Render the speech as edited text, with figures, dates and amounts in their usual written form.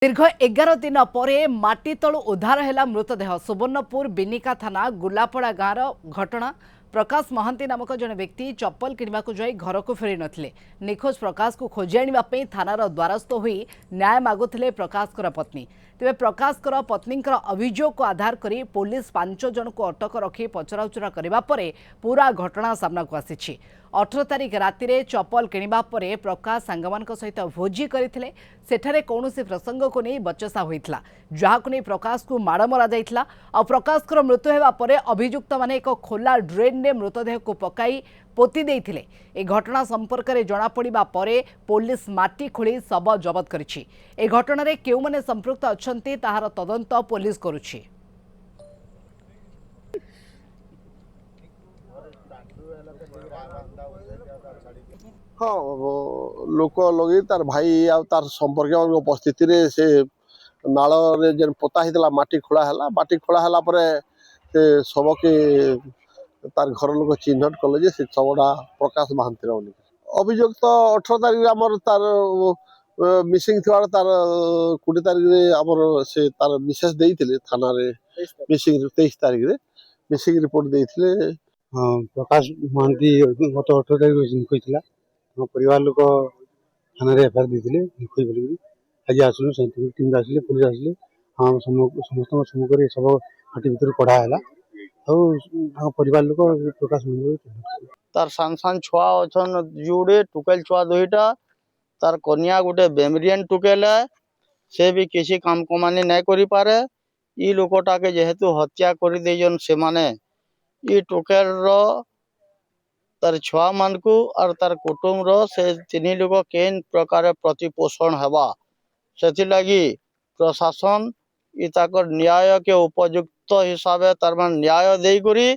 दीर्घ 11 दिन पर माटी तलु उद्धार है मृतदेह सुवर्णपुर बिनिका थाना गुलापड़ा गाँव घटना। प्रकाश महांती नामक जड़े व्यक्ति चप्पल किणवा जाई घर को फेरी नथिले। निखोज प्रकाश को खोजी आने थानार द्वारस्थ हो न्याय मागुले प्रकाश पत्नी। तेज प्रकाश पत्नी अभियोग को आधार करी पुलिस 5 जन को अटक रखी पचराउचरा करने पर पूरा घटना सामना को आसी। 18 तारिख राति रे चप्पल किणवा परे प्रकाश सांगमान सहित भोजी करथिले। सेठारे कौनसी प्रसंग को नहीं बचसा होइतला, जहाकु नहीं प्रकाश को माड़ मरा जाइतला। आ प्रकाश मृत्यु हेबा परे अभियुक्त माने एक खोला ड्रेन ने मृतदेह को पकाई पोती देइथिले। ए घटना संपर्क में जना पड़िबा परे पुलिस माटी खोली शव जबत करिछि। ए घटना रे केउ माने संपृक्त अछंती ताहार तदंत पुलिस करुछि। हाँ लोक लगे तार भाई आ तार संपर्क उपस्थिति रे से नाल रे जेन पोता हितला माटी खोला हला परे से सब के तार घर लोक चिन्हट कले जे से सबडा प्रकाश महांती बोली। अभियोग तो 18 तारिख आमर तार मिसिंग थिवार तार 20 तारिख रे आमर से तार मिसेस देइथिले थाना रे मिसिंग 23 तारिख रे मिसिंग रिपोर्ट देइथिले। हाँ प्रकाश महांती गत 18 तारिख कहला परिवार लोक थाना एफआईआर देते निखोज बोल। आज आसलु साइंटिफिक टीम आसिले पुलिस आसिले। हाँ समस्त सम्मुखें सब माटी भर कढ़ा परिवार लोक प्रकाश तार सान सान छुआ अच्छन जुड़े टुकेल छुआ दुईटा तार कन्या गोटे बेमरियन टुकेल है से भी किसी काम कमानी नहीं करि पारे। ई लोकटा के जेहेतु हत्या कर देजन से माने ई टुकेल रो तार छुआ मान को और तार कुटुम रो से तीन लोक केन प्रकार प्रतिपोषण हेबा से लगी प्रशासन इ ताकर न्याय के उपयुक्त हिसाब तार मान न्याय दे करी